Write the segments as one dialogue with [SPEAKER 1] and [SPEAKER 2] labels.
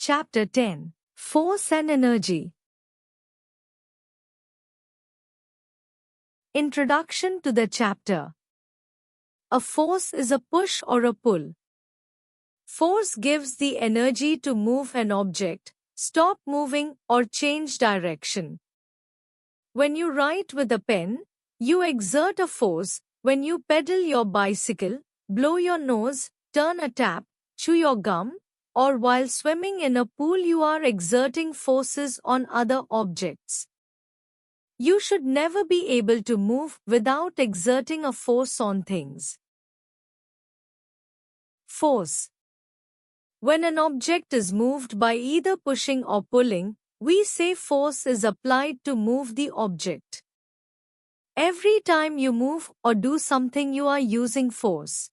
[SPEAKER 1] Chapter 10. Force and Energy. Introduction to the chapter. A force is a push or a pull. Force gives the energy to move an object, stop moving, or change direction. When you write with a pen, you exert a force. When you pedal your bicycle, blow your nose, turn a tap, chew your gum, or while swimming in a pool, you are exerting forces on other objects. You should never be able to move without exerting a force on things. Force. When an object is moved by either pushing or pulling, we say force is applied to move the object. Every time you move or do something, you are using force.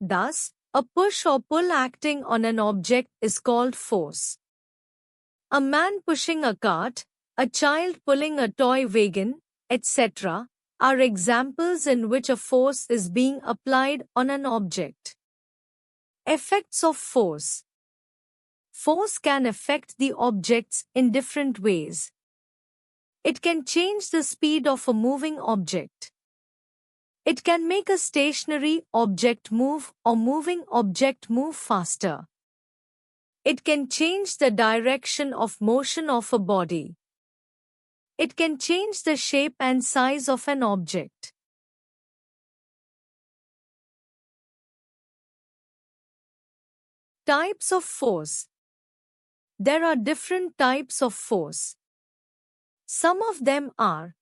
[SPEAKER 1] Thus, a push or pull acting on an object is called force. A man pushing a cart, a child pulling a toy wagon, etc., are examples in which a force is being applied on an object. Effects of force. Force can affect the objects in different ways. It can change the speed of a moving object. It can make a stationary object move or moving object move faster. It can change the direction of motion of a body. It can change the shape and size of an object. Types of force. There are different types of force. Some of them are: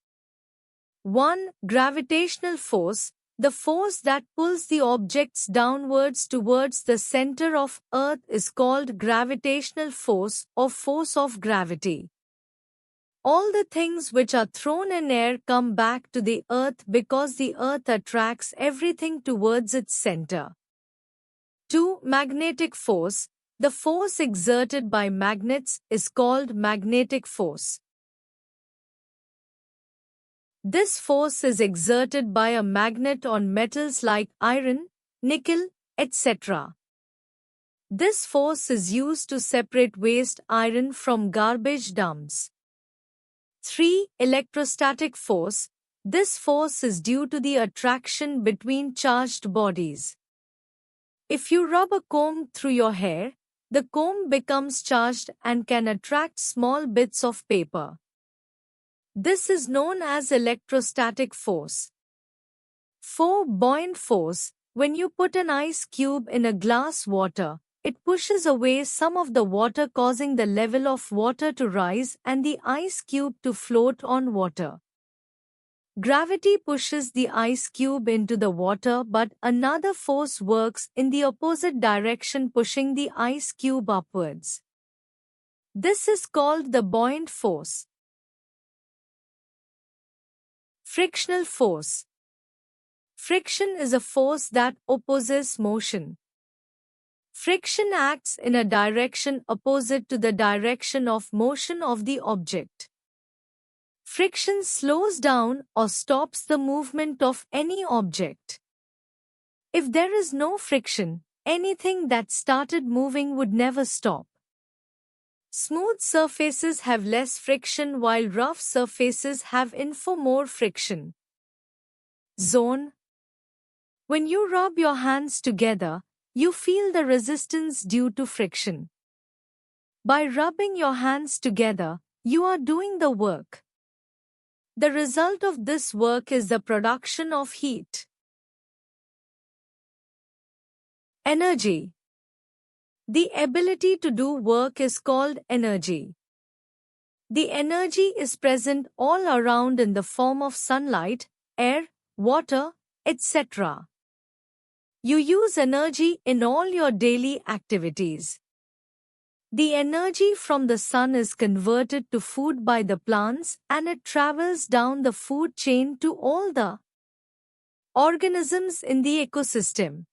[SPEAKER 1] 1. Gravitational force, the force that pulls the objects downwards towards the center of Earth is called gravitational force or force of gravity. All the things which are thrown in air come back to the Earth because the Earth attracts everything towards its center. 2. Magnetic force, the force exerted by magnets is called magnetic force. This force is exerted by a magnet on metals like iron, nickel, etc. This force is used to separate waste iron from garbage dumps. 3. Electrostatic force. This force is due to the attraction between charged bodies. If you rub a comb through your hair, the comb becomes charged and can attract small bits of paper. This is known as electrostatic force. 4. Buoyant force. When you put an ice cube in a glass water, it pushes away some of the water, causing the level of water to rise and the ice cube to float on water. Gravity pushes the ice cube into the water, but another force works in the opposite direction, pushing the ice cube upwards. This is called the buoyant force. Frictional force. Friction is a force that opposes motion. Friction acts in a direction opposite to the direction of motion of the object. Friction slows down or stops the movement of any object. If there is no friction, anything that started moving would never stop. Smooth surfaces have less friction while rough surfaces have more friction. Zone. When you rub your hands together, you feel the resistance due to friction. By rubbing your hands together, you are doing the work. The result of this work is the production of heat. Energy. The ability to do work is called energy. The energy is present all around in the form of sunlight, air, water, etc. You use energy in all your daily activities. The energy from the sun is converted to food by the plants, and it travels down the food chain to all the organisms in the ecosystem.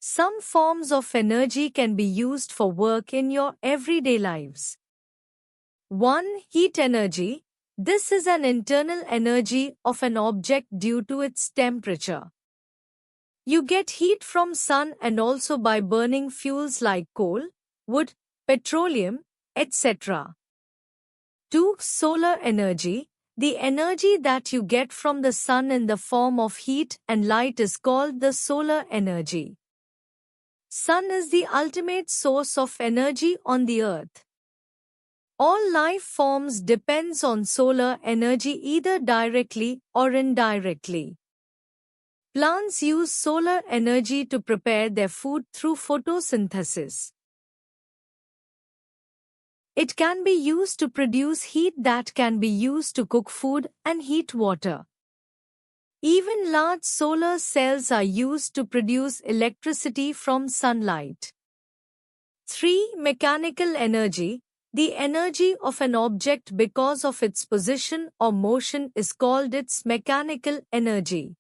[SPEAKER 1] Some forms of energy can be used for work in your everyday lives. 1. Heat energy. This is an internal energy of an object due to its temperature. You get heat from sun and also by burning fuels like coal, wood, petroleum, etc. 2. Solar energy. The energy that you get from the sun in the form of heat and light is called the solar energy. Sun is the ultimate source of energy on the earth. All life forms depends on solar energy either directly or indirectly. Plants use solar energy to prepare their food through photosynthesis. It can be used to produce heat that can be used to cook food and heat water. Even large solar cells are used to produce electricity from sunlight. 3. Mechanical energy. The energy of an object because of its position or motion is called its mechanical energy.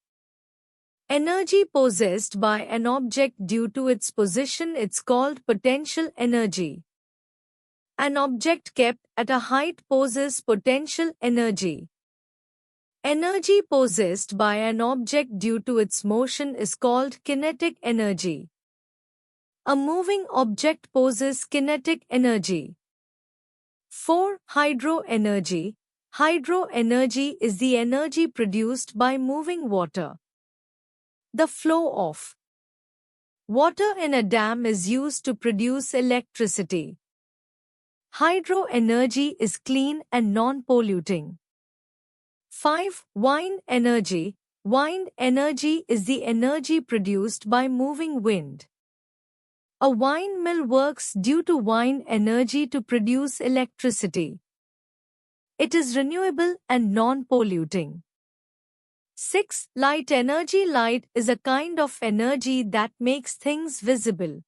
[SPEAKER 1] Energy possessed by an object due to its position is called potential energy. An object kept at a height possesses potential energy. Energy possessed by an object due to its motion is called kinetic energy. A moving object possesses kinetic energy. 4. Hydro energy. Hydro energy is the energy produced by moving water. The flow of water in a dam is used to produce electricity. Hydro energy is clean and non-polluting. 5. Wind energy. Wind energy is the energy produced by moving wind. A windmill works due to wind energy to produce electricity. It is renewable and non-polluting. 6. Light energy. Light is a kind of energy that makes things visible.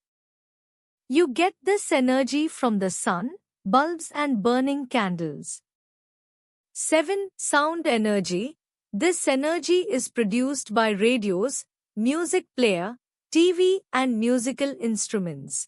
[SPEAKER 1] You get this energy from the sun, bulbs and burning candles. 7. Sound energy. This energy is produced by radios, music player, TV and musical instruments.